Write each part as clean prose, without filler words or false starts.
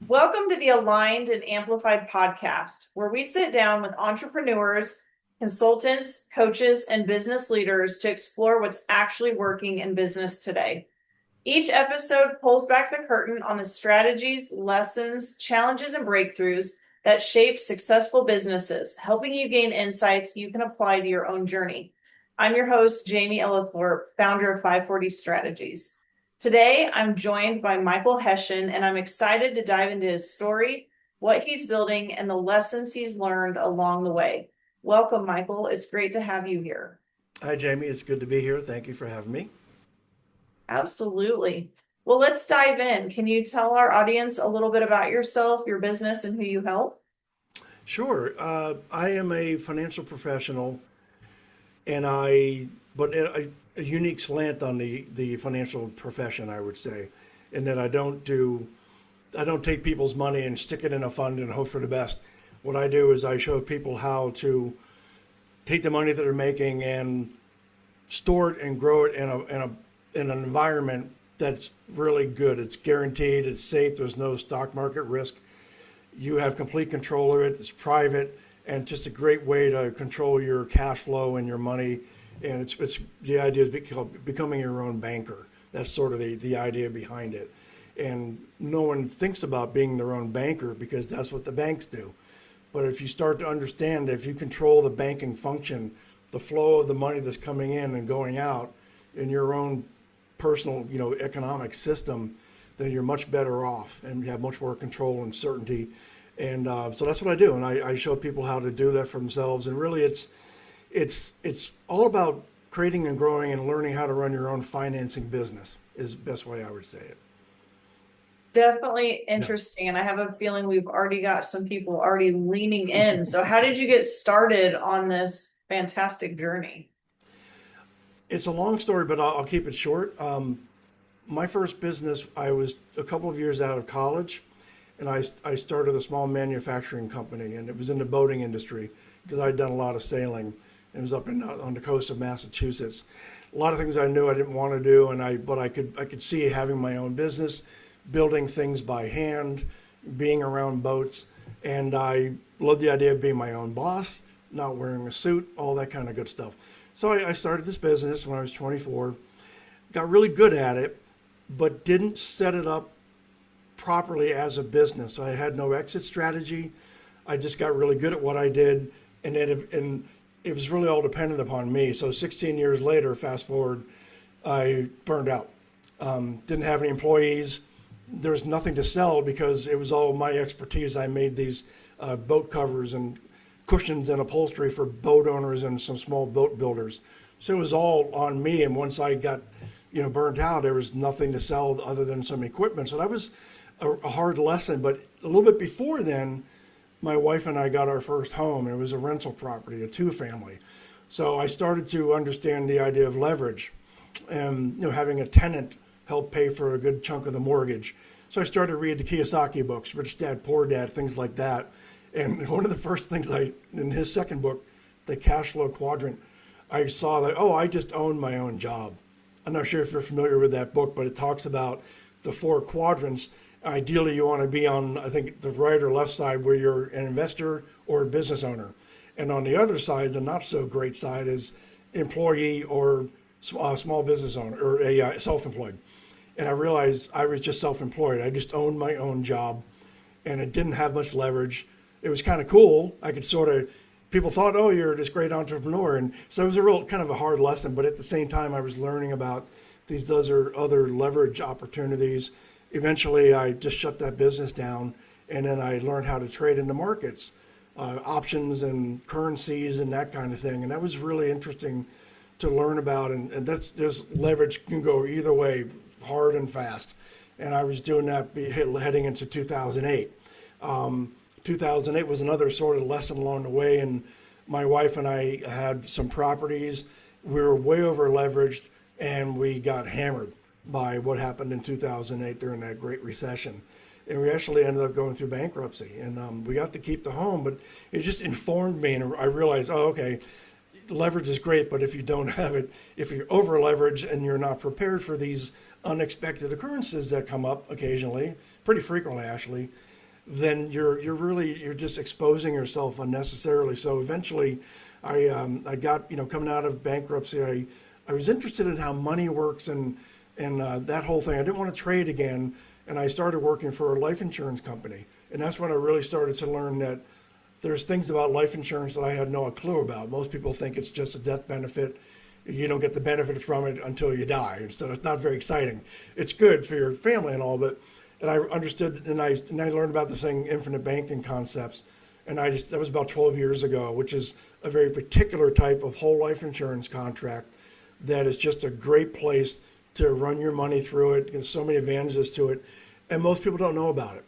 Welcome to the Aligned and Amplified podcast, where we sit down with entrepreneurs, consultants, coaches, and business leaders to explore what's actually working in business today. Each episode pulls back the curtain on the strategies, lessons, challenges, and breakthroughs that shape successful businesses, helping you gain insights you can apply to your own journey. I'm your host, Jaime Ellithorpe, founder of 540 Strategies. Today, I'm joined by Michael Hession, and I'm excited to dive into his story, what he's building, and the lessons he's learned along the way. Welcome, Michael. It's great to have you here. Hi, Jamie. It's good to be here. Thank you for having me. Absolutely. Well, let's dive in. Can you tell our audience a little bit about yourself, your business, and who you help? Sure. I am a financial professional, and but a unique slant on the financial profession, I would say, in that I don't take people's money and stick it in a fund and hope for the best. What I do is I show people how to take the money that they're making and store it and grow it in an environment that's really good. It's guaranteed. It's safe. There's no stock market risk. You have complete control of it. It's private, and just a great way to control your cash flow and your money. And it's the idea is becoming your own banker. That's sort of the idea behind it. And no one thinks about being their own banker because that's what the banks do. But if you start to understand, if you control the banking function, the flow of the money that's coming in and going out in your own personal, economic system, then you're much better off and you have much more control and certainty. And so that's what I do, and I show people how to do that for themselves. And really, it's all about creating and growing and learning how to run your own financing business is the best way I would say it. Definitely Yeah. interesting. And I have a feeling we've already got some people already leaning in. So, how did you get started on this fantastic journey? It's a long story, but I'll keep it short. My first business, I was a couple of years out of college, and I started a small manufacturing company, and it was in the boating industry because I'd done a lot of sailing. It was up on the coast of Massachusetts. A lot of things I knew I didn't want to do, but I could see having my own business, building things by hand, being around boats, and I loved the idea of being my own boss, not wearing a suit, all that kind of good stuff. So I started this business when I was 24, got really good at it, but didn't set it up properly as a business. I had no exit strategy. I just got really good at what I did, and it was really all dependent upon me. So 16 years later, fast forward, I burned out. Didn't have any employees. There was nothing to sell because it was all my expertise. I made these boat covers and cushions and upholstery for boat owners and some small boat builders. So it was all on me. And once I got, burnt out, there was nothing to sell other than some equipment. So that was a hard lesson. But a little bit before then, my wife and I got our first home. And it was a rental property, a two-family. So I started to understand the idea of leverage and having a tenant help pay for a good chunk of the mortgage. So I started to read the Kiyosaki books, Rich Dad, Poor Dad, things like that. And one of the first things in his second book, The Cash Flow Quadrant, I saw that, oh, I just own my own job. I'm not sure if you're familiar with that book, but it talks about the four quadrants. Ideally, you want to be on, I think, the right or left side where you're an investor or a business owner. And on the other side, the not so great side is employee or small business owner or a self-employed. And I realized I was just self-employed. I just owned my own job and it didn't have much leverage. It was kind of cool. I could sort of, people thought, oh, you're this great entrepreneur. And so it was a real kind of a hard lesson. But at the same time, I was learning about these other leverage opportunities. Eventually, I just shut that business down. And then I learned how to trade in the markets, options and currencies and that kind of thing. And that was really interesting to learn about. And there's leverage can go either way, hard and fast. And I was doing that heading into 2008. 2008 was another sort of lesson along the way, and my wife and I had some properties. We were way over leveraged, and we got hammered by what happened in 2008 during that Great Recession. And we actually ended up going through bankruptcy, and we got to keep the home, but it just informed me, and I realized, oh, okay, leverage is great, but if you don't have it, if you're over leveraged and you're not prepared for these unexpected occurrences that come up occasionally, pretty frequently actually, then you're just exposing yourself unnecessarily. So eventually, I got, coming out of bankruptcy, I was interested in how money works and that whole thing. I didn't want to trade again, and I started working for a life insurance company, and that's when I really started to learn that there's things about life insurance that I had no clue about. Most people think it's just a death benefit. You don't get the benefit from it until you die. So it's not very exciting. It's good for your family and all, but and I understood and I learned about this thing, infinite banking concepts, and that was about 12 years ago, which is a very particular type of whole life insurance contract that is just a great place to run your money through it. There's so many advantages to it, and most people don't know about it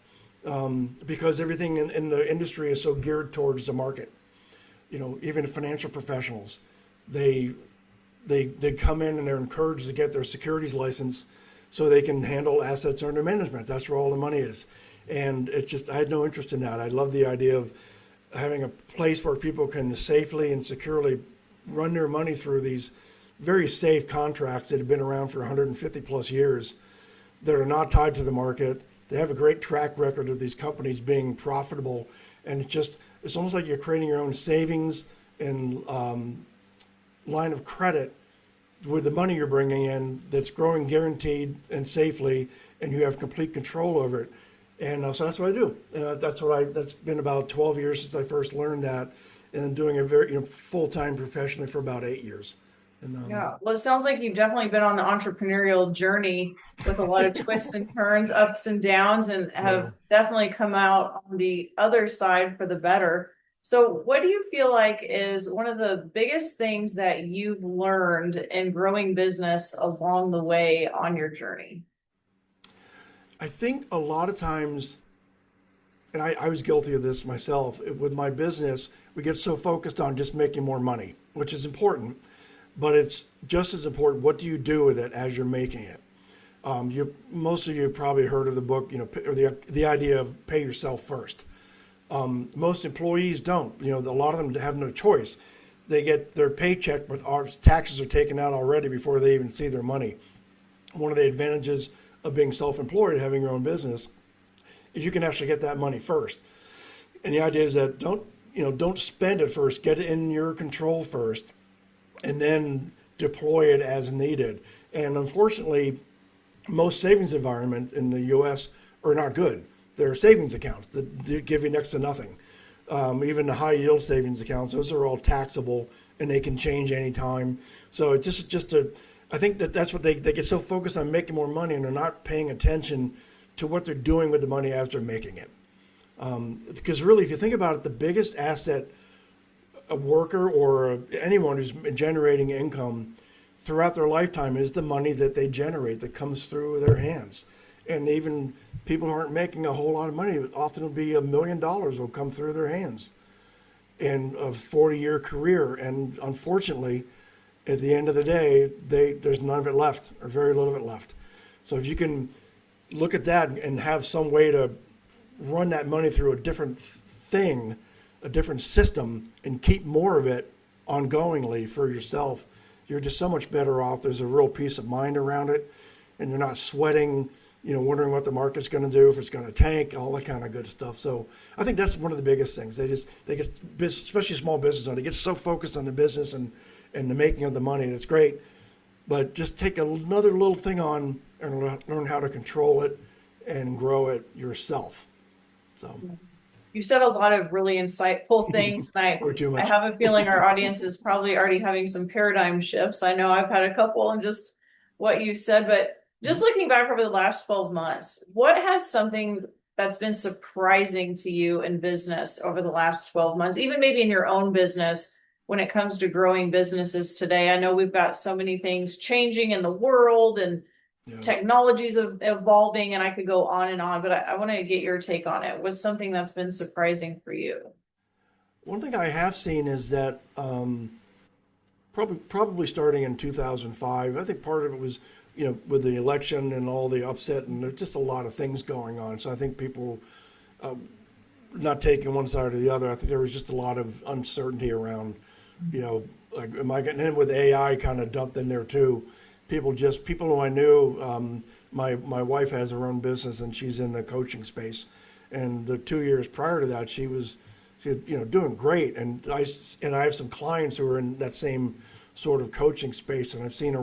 because everything in the industry is so geared towards the market. Even financial professionals, they come in and they're encouraged to get their securities license so they can handle assets under management. That's where all the money is. And I had no interest in that. I love the idea of having a place where people can safely and securely run their money through these very safe contracts that have been around for 150 plus years that are not tied to the market. They have a great track record of these companies being profitable. And it's almost like you're creating your own savings and line of credit with the money you're bringing in that's growing guaranteed and safely, and you have complete control over it. And so that's what I do. That's been about 12 years since I first learned that, and doing it very full-time professionally for about 8 years. And, Yeah, well, it sounds like you've definitely been on the entrepreneurial journey with a lot of twists and turns, ups and downs, and have definitely come out on the other side for the better. So what do you feel like is one of the biggest things that you've learned in growing business along the way on your journey? I think a lot of times, and I was guilty of this myself, with my business, we get so focused on just making more money, which is important, but it's just as important, what do you do with it as you're making it? Most of you have probably heard of the book, or the idea of pay yourself first. Most employees don't. A lot of them have no choice. They get their paycheck, but our taxes are taken out already before they even see their money. One of the advantages of being self-employed, having your own business, is you can actually get that money first. And the idea is that don't spend it first. Get it in your control first, and then deploy it as needed. And unfortunately, most savings environments in the U.S. are not good. There are savings accounts that give you next to nothing. Even the high yield savings accounts, those are all taxable and they can change anytime. So it's I think that's what they get so focused on making more money, and they're not paying attention to what they're doing with the money as they're making it. Because really, if you think about it, the biggest asset a worker or anyone who's generating income throughout their lifetime is the money that they generate that comes through their hands. And even people who aren't making a whole lot of money, often it'll be $1 million will come through their hands in a 40-year career. And unfortunately, at the end of the day, there's none of it left, or very little of it left. So if you can look at that and have some way to run that money through a different thing, a different system, and keep more of it ongoingly for yourself, you're just so much better off. There's a real peace of mind around it, and you're not sweating, wondering what the market's going to do, if it's going to tank, all that kind of good stuff. So I think that's one of the biggest things. They get, especially small business owners, they get so focused on the business and the making of the money, and it's great. But just take another little thing on and learn how to control it and grow it yourself. So You said a lot of really insightful things, and I have a feeling our audience is probably already having some paradigm shifts. I know I've had a couple in just what you said, but just looking back over the last 12 months, what has something that's been surprising to you in business over the last 12 months, even maybe in your own business when it comes to growing businesses today? I know we've got so many things changing in the world and technologies evolving, and I could go on and on, but I want to get your take on it. What's something that's been surprising for you? One thing I have seen is that probably starting in 2005, I think part of it was, with the election and all the upset, and there's just a lot of things going on. So I think people not taking one side or the other. I think there was just a lot of uncertainty around, like, am I getting in with AI kind of dumped in there too? People who I knew, my wife has her own business and she's in the coaching space. and the 2 years prior to that, she had, doing great. And I have some clients who are in that same sort of coaching space, and I've seen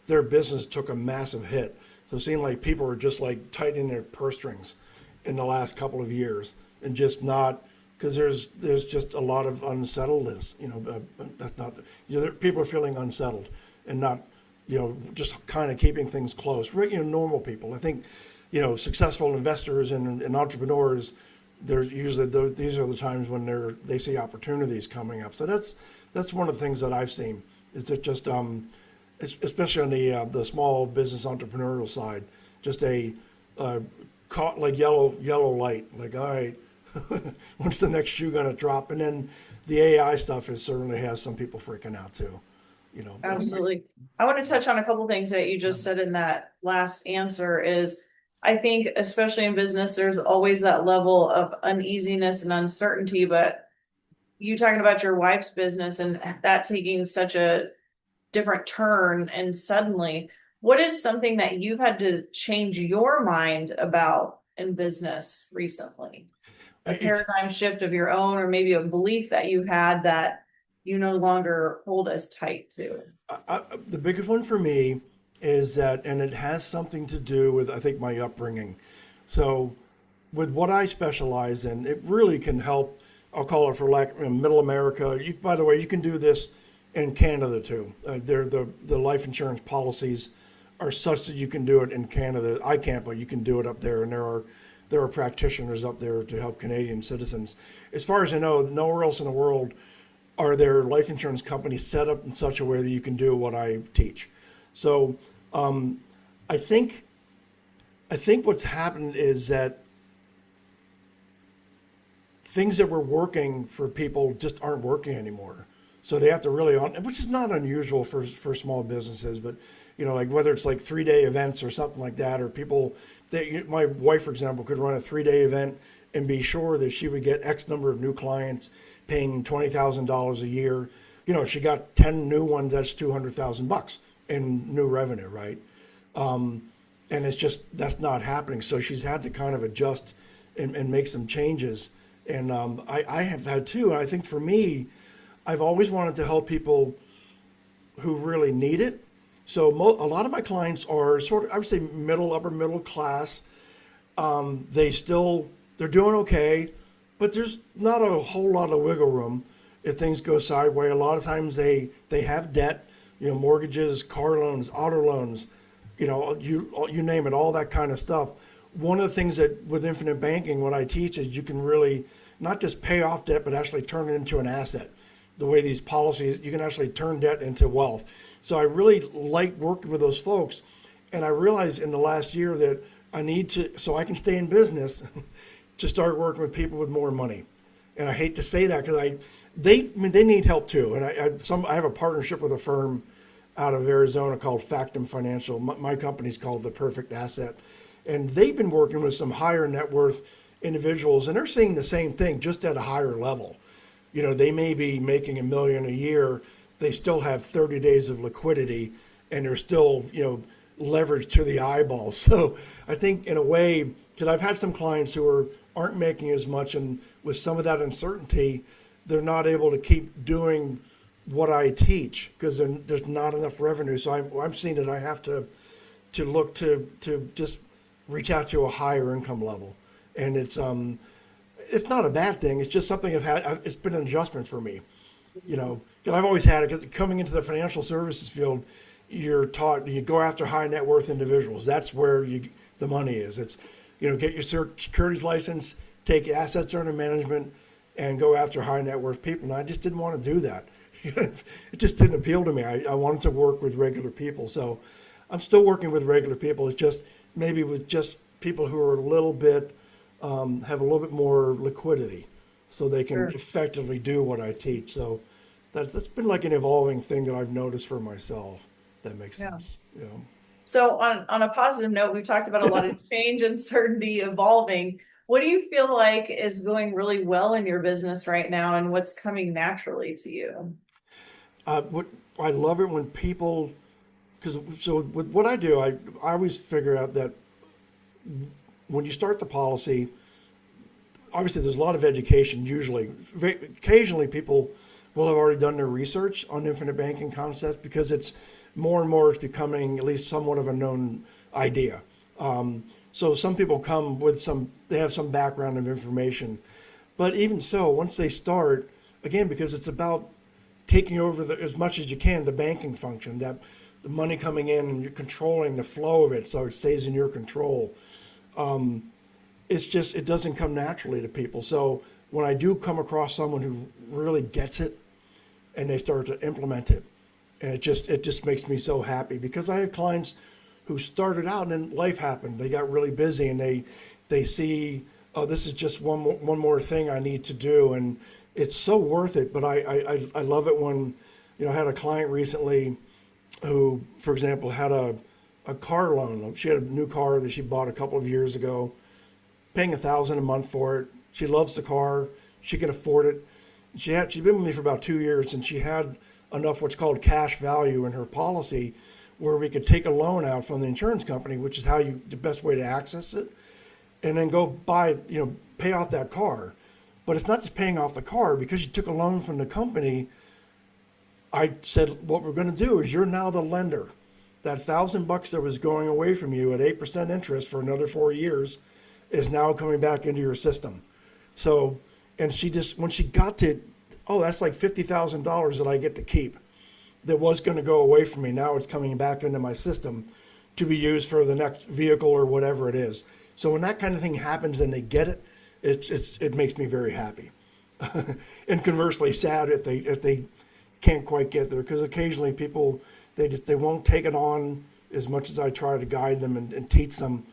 their business took a massive hit. So it seemed like people are just like tightening their purse strings in the last couple of years, and just not, because there's just a lot of unsettledness. That's not, people are feeling unsettled and not, just kind of keeping things close. Normal people. I think, successful investors and entrepreneurs, there's usually these are the times when they see opportunities coming up. So that's one of the things that I've seen. Is that just especially on the small business entrepreneurial side, just caught like yellow light. Like, all right, when's the next shoe gonna drop? And then the AI stuff certainly has some people freaking out too. Absolutely. I want to touch on a couple things that you just said in that last answer. Is I think, especially in business, there's always that level of uneasiness and uncertainty, but you talking about your wife's business and that taking such a different turn, and suddenly, what is something that you've had to change your mind about in business recently? A paradigm shift of your own, or maybe a belief that you had that you no longer hold as tight to? The biggest one for me is that, and it has something to do with, I think, my upbringing. So with what I specialize in, it really can help. I'll call it, for lack, middle America. By the way, you can do this in Canada too. The life insurance policies are such that you can do it in Canada. I can't, but you can do it up there, and there are practitioners up there to help Canadian citizens. As far as I know, nowhere else in the world are there life insurance companies set up in such a way that you can do what I teach. So I think what's happened is that things that were working for people just aren't working anymore. So they have to really, which is not unusual for small businesses, but like whether it's like 3-day events or something like that, or people, my wife, for example, could run a 3-day event and be sure that she would get X number of new clients paying $20,000 a year. If she got 10 new ones, that's $200,000 in new revenue, right? And that's not happening. So she's had to kind of adjust and make some changes. And I have had too. And I think for me, I've always wanted to help people who really need it. So a lot of my clients are sort of, I would say, upper middle class. They're doing okay, but there's not a whole lot of wiggle room if things go sideways. A lot of times they have debt, mortgages, car loans, auto loans, you name it, all that kind of stuff. One of the things that with infinite banking, what I teach is you can really not just pay off debt, but actually turn it into an asset. The way these policies, you can actually turn debt into wealth. So I really like working with those folks. And I realized in the last year that I need to, so I can stay in business, to start working with people with more money. And I hate to say that because they need help too. And I have a partnership with a firm out of Arizona called Factum Financial. My company's called The Perfect Asset. And they've been working with some higher net worth individuals, and they're seeing the same thing, just at a higher level. They may be making $1 million a year. They still have 30 days of liquidity, and they're still, leveraged to the eyeballs. So I think in a way, because I've had some clients who aren't making as much, and with some of that uncertainty, they're not able to keep doing what I teach because there's not enough revenue. So I'm seeing that I have to look to just reach out to a higher income level, and it's not a bad thing. It's just something it's been an adjustment for me, because I've always had it. 'Cause coming into the financial services field, you're taught you go after high net worth individuals. That's where the money is. It's get your securities license, take assets under management, and go after high net worth people. And I just didn't want to do that. It just didn't appeal to me. I wanted to work with regular people. So I'm still working with regular people. It's just maybe with just people who are a little bit, have a little bit more liquidity so they can effectively do what I teach. So that's been like an evolving thing that I've noticed for myself. That makes sense. So on a positive note, we've talked about a lot of change, uncertainty, evolving. What do you feel like is going really well in your business right now, and what's coming naturally to you? What I love it when people, so with what I do, I always figure out that when you start the policy, obviously there's a lot of education usually. Occasionally people will have already done their research on infinite banking concepts because it's more and more it's becoming at least somewhat of a known idea. So some people come with they have some background of information. But even so, once they start, again, because it's about taking over as much as you can, the banking function, that the money coming in and you're controlling the flow of it so it stays in your control. It doesn't come naturally to people. So when I do come across someone who really gets it and they start to implement it, and it just makes me so happy because I have clients who started out and then life happened. They got really busy and they see, oh, this is just one more thing I need to do, and it's so worth it. But I love it when, I had a client recently who, for example, had a car loan. She had a new car that she bought a couple of years ago, paying $1,000 a month for it. She loves the car. She can afford it. She'd been with me for about 2 years, and she had enough what's called cash value in her policy where we could take a loan out from the insurance company, which is the best way to access it, and then go pay off that car. But it's not just paying off the car. Because you took a loan from the company, I said, what we're going to do is you're now the lender. That $1,000 that was going away from you at 8% interest for another 4 years is now coming back into your system. So, and when she got to, oh, that's like $50,000 that I get to keep that was going to go away from me. Now it's coming back into my system to be used for the next vehicle or whatever it is. So when that kind of thing happens and they get it, it makes me very happy. And conversely sad if they can't quite get there, because occasionally people, they won't take it on as much as I try to guide them and teach them.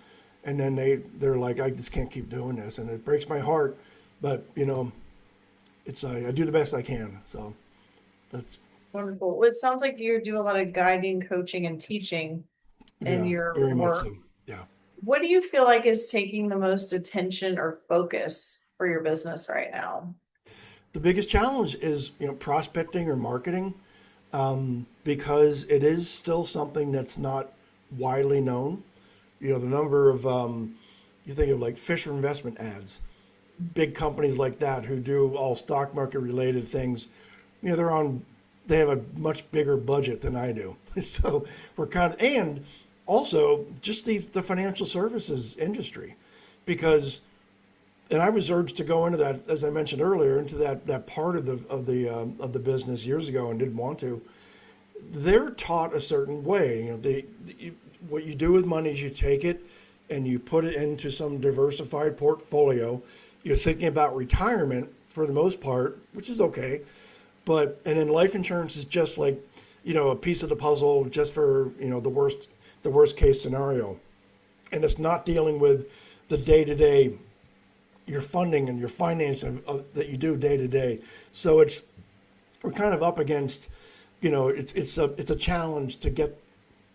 And then they're like, I just can't keep doing this. And it breaks my heart, but I do the best I can. So that's wonderful. Well, it sounds like you do a lot of guiding, coaching, and teaching in your very much work. so. Yeah. What do you feel like is taking the most attention or focus for your business right now? The biggest challenge is, prospecting or marketing, because it is still something that's not widely known. The number of, you think of like Fisher investment ads, big companies like that who do all stock market related things, they have a much bigger budget than I do. So and also just the financial services industry, because, and I was urged to go into that, as I mentioned earlier, into that part of the business years ago and didn't want to. They're taught a certain way. What you do with money is you take it and you put it into some diversified portfolio. You're thinking about retirement for the most part, which is okay. And then life insurance is just like, a piece of the puzzle just for, the worst case scenario. And it's not dealing with the day-to-day, your funding and your financing that you do day to day. So we're kind of up against, it's a challenge to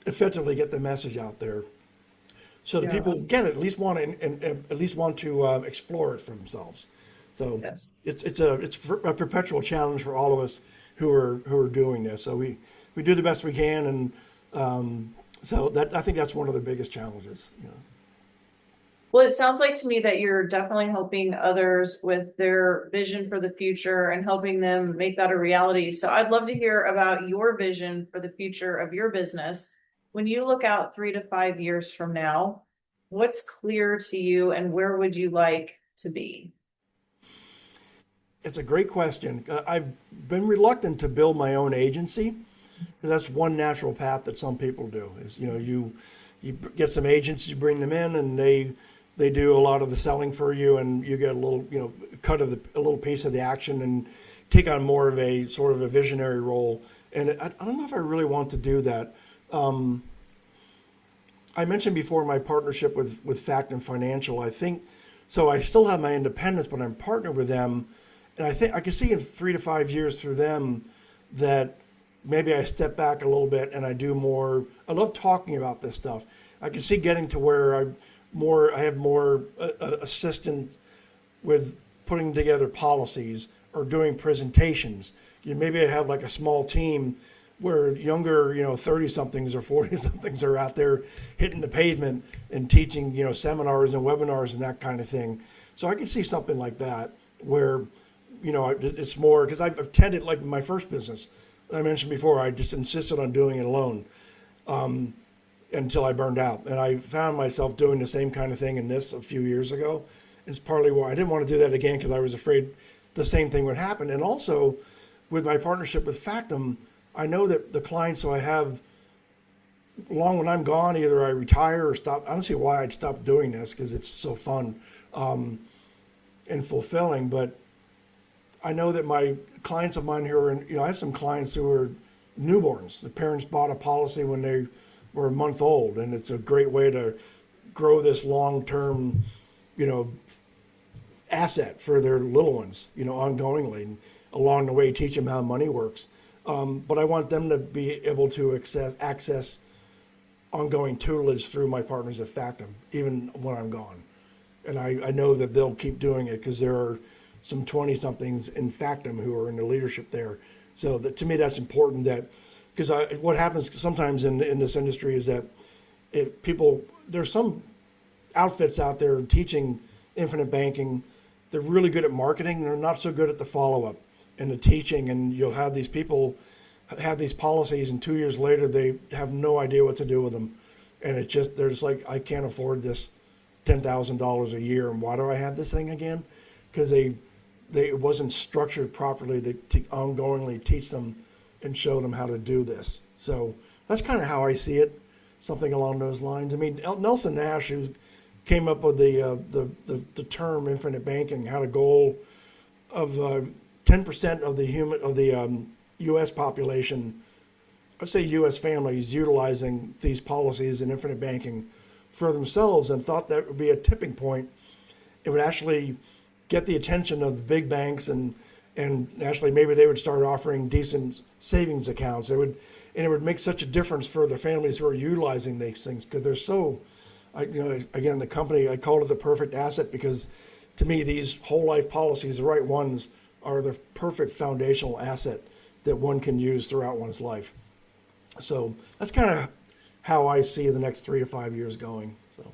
effectively get the message out there, so that people get it, at least want to, and at least want to explore it for themselves. So Yes. it's a perpetual challenge for all of us who are doing this. So we do the best we can, and so I think that's one of the biggest challenges. Well, it sounds like to me that you're definitely helping others with their vision for the future and helping them make that a reality. So I'd love to hear about your vision for the future of your business. When you look out 3 to 5 years from now, what's clear to you and where would you like to be? It's a great question. I've been reluctant to build my own agency, because that's one natural path that some people do. Is you get some agents, you bring them in, and they do a lot of the selling for you, and you get a little a little piece of the action and take on more of a sort of a visionary role. And I don't know if I really want to do that. I mentioned before my partnership with Fact and Financial. I think so. I still have my independence, but I'm partnered with them. And I think I can see in 3 to 5 years through them that maybe I step back a little bit and I do more. I love talking about this stuff. I can see getting to where I have more assistance with putting together policies or doing presentations. Maybe I have like a small team where younger, 30-somethings or 40-somethings are out there hitting the pavement and teaching, seminars and webinars and that kind of thing. So I can see something like that where, it's more because I've tended, like my first business I mentioned before, I just insisted on doing it alone until I burned out. And I found myself doing the same kind of thing in this a few years ago. And it's partly why I didn't want to do that again, because I was afraid the same thing would happen. And also with my partnership with Factum, I know that the clients who I have, long when I'm gone, either I retire or stop. I don't see why I'd stop doing this because it's so fun and fulfilling. But I know that my clients of mine who are, I have some clients who are newborns. The parents bought a policy when they were a month old, and it's a great way to grow this long-term, asset for their little ones, ongoingly. And along the way, teach them how money works. But I want them to be able to access ongoing tutelage through my partners at Factum, even when I'm gone. And I know that they'll keep doing it because there are some 20-somethings in Factum who are in the leadership there. So to me, that's important, that because what happens sometimes in this industry is that there's some outfits out there teaching infinite banking. They're really good at marketing. They're not so good at the follow-up and the teaching. And you'll have these people have these policies, and 2 years later, they have no idea what to do with them. And they're just like, I can't afford this $10,000 a year. And why do I have this thing again? Because it wasn't structured properly to ongoingly teach them and show them how to do this. So that's kind of how I see it, something along those lines. I mean, Nelson Nash, who came up with the term infinite banking, had a goal of 10% of the U.S. population, I'd say U.S. families, utilizing these policies in infinite banking for themselves, and thought that would be a tipping point. It would actually get the attention of the big banks, and actually maybe they would start offering decent savings accounts. It would make such a difference for the families who are utilizing these things, because they're so, again, the company, I called it the perfect asset, because to me, these whole life policies, the right ones, are the perfect foundational asset that one can use throughout one's life. So that's kind of how I see the next 3 to 5 years going. So,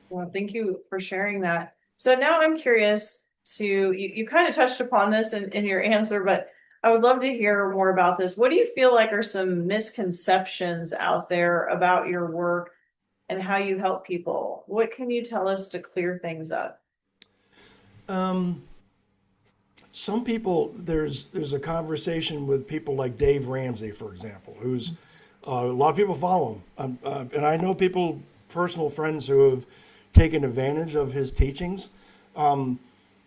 well, thank you for sharing that. So now I'm curious you kind of touched upon this in your answer, but I would love to hear more about this. What do you feel like are some misconceptions out there about your work and how you help people? What can you tell us to clear things up? Some people, there's a conversation with people like Dave Ramsey, for example, who's a lot of people follow him, and I know personal friends who have taken advantage of his teachings.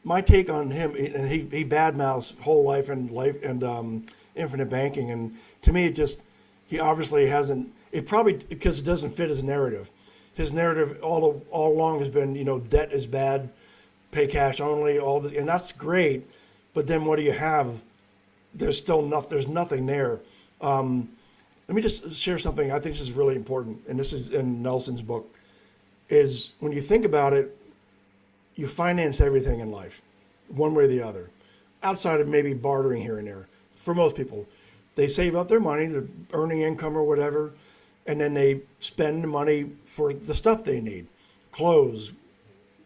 My take on him, and he badmouths whole life and infinite banking, and to me, he obviously hasn't. It probably because it doesn't fit his narrative. His narrative all along has been, debt is bad, pay cash only, all this, and that's great. But then what do you have? There's nothing there. Let me just share something I think this is really important, and this is in Nelson's book, is when you think about it, you finance everything in life, one way or the other, outside of maybe bartering here and there. For most people, they save up their money, they're earning income or whatever, and then they spend the money for the stuff they need, clothes,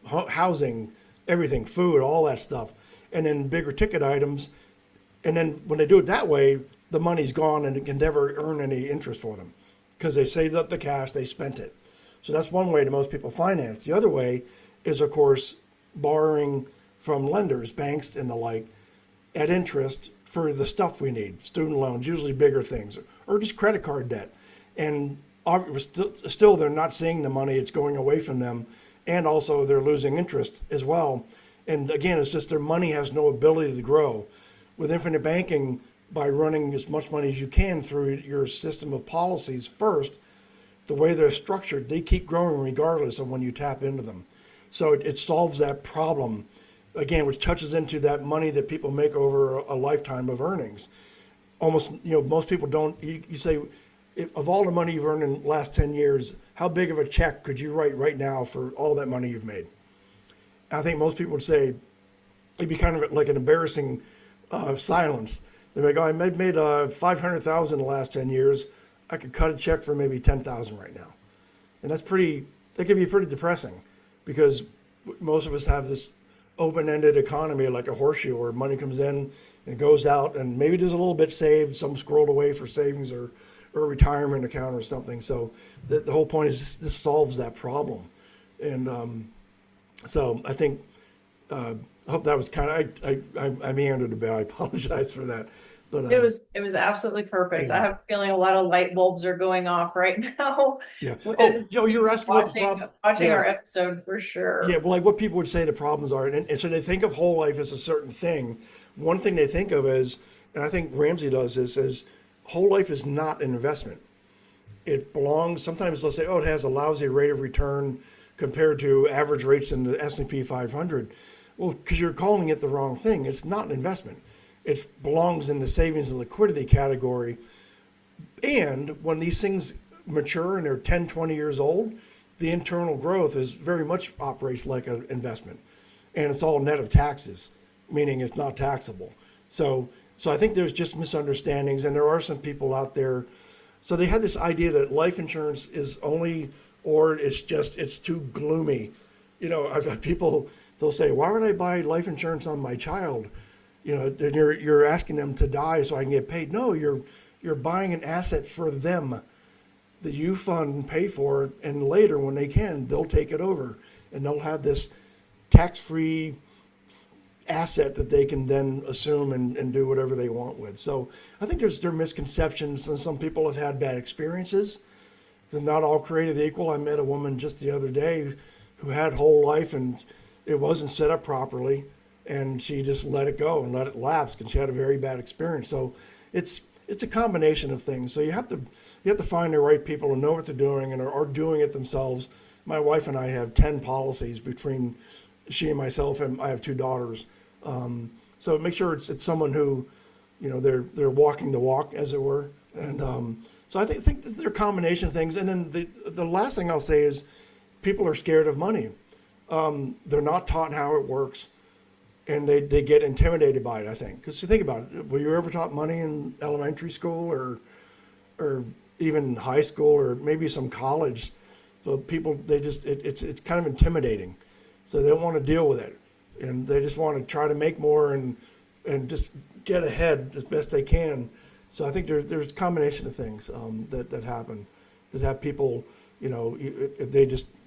housing, everything, food, all that stuff. And then bigger ticket items. And then when they do it that way, the money's gone and it can never earn any interest for them because they saved up the cash, they spent it. So that's one way that most people finance. The other way is, of course, borrowing from lenders, banks and the like, at interest for the stuff we need, student loans, usually bigger things, or just credit card debt. And still they're not seeing the money, it's going away from them, and also they're losing interest as well. And again, it's just their money has no ability to grow. With infinite banking, by running as much money as you can through your system of policies first, the way they're structured, they keep growing regardless of when you tap into them. So it solves that problem, again, which touches into that money that people make over a lifetime of earnings. Almost, most people don't, you say, of all the money you've earned in the last 10 years, how big of a check could you write right now for all that money you've made? I think most people would say it'd be kind of like an embarrassing silence. They're like, "Oh, I made $500,000 in the last 10 years. I could cut a check for maybe $10,000 right now," and that can be pretty depressing, because most of us have this open-ended economy like a horseshoe where money comes in and goes out, and maybe there's a little bit saved, some squirreled away for savings or a retirement account or something. So the whole point is this solves that problem. And so I think, I hope that was kind of, I meandered a bit. I apologize for that. But It was absolutely perfect. I have a feeling a lot of light bulbs are going off right now yeah. Oh, with Joe, you were asking what the problem. watching Yeah. our episode for Yeah, sure. well, like what people would say the problems are, and so they think of whole life as a certain thing. One thing they think of is, and I think Ramsey does this, is whole life is not an investment. It belongs. Sometimes they'll say, "Oh, it has a lousy rate of return compared to average rates in the S&P 500." Well, because you're calling it the wrong thing. It's not an investment. It belongs in the savings and liquidity category. And when these things mature and they're 10, 20 years old, the internal growth is very much operates like an investment. And it's all net of taxes, meaning it's not taxable. So I think there's just misunderstandings, and there are some people out there. So they had this idea that life insurance is only, or it's too gloomy. I've had people, they'll say, why would I buy life insurance on my child? And you're asking them to die so I can get paid. No, you're buying an asset for them that you fund and pay for, and later when they can, they'll take it over, and they'll have this tax-free asset that they can then assume and do whatever they want with. So I think there are misconceptions, and some people have had bad experiences. They're not all created equal. I met a woman just the other day who had whole life, and it wasn't set up properly, and she just let it go and let it lapse because she had a very bad experience. So it's a combination of things. So you have to find the right people who know what they're doing and are doing it themselves. My wife and I have 10 policies between she and myself, and I have two daughters. So make sure it's someone who, they're walking the walk, as it were. And so I think they're a combination of things. And then the last thing I'll say is people are scared of money. They're not taught how it works, and they get intimidated by it, I think. Because you think about it, were you ever taught money in elementary school or even high school or maybe some college? So people, it's kind of intimidating. So they don't want to deal with it, and they just want to try to make more and just get ahead as best they can. So I think there's a combination of things that happen, that have people, if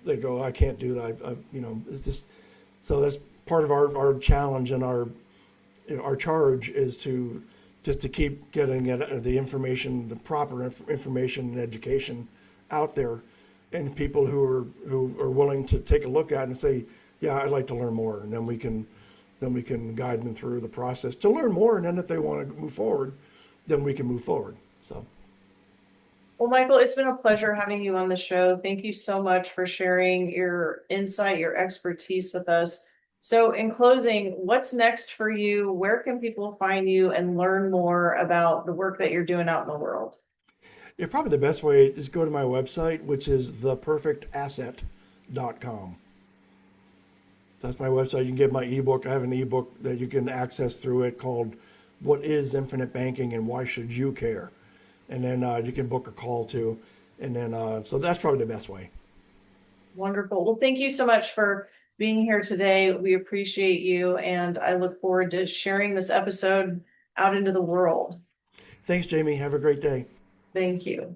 they go, I can't do that. It's just, so that's part of our challenge, and our charge is to just to keep getting the information, the proper information and education out there, and people who are willing to take a look at it and say, yeah, I'd like to learn more, and then we can guide them through the process to learn more, and then if they want to move forward, then we can move forward. So. Well, Michael, it's been a pleasure having you on the show. Thank you so much for sharing your insight, your expertise with us. So in closing, what's next for you? Where can people find you and learn more about the work that you're doing out in the world? Yeah, probably the best way is go to my website, which is theperfectasset.com. That's my website. You can get my ebook. I have an ebook that you can access through it called What is Infinite Banking and Why Should You Care? And then you can book a call too. And then, so that's probably the best way. Wonderful. Well, thank you so much for being here today. We appreciate you, and I look forward to sharing this episode out into the world. Thanks, Jamie. Have a great day. Thank you.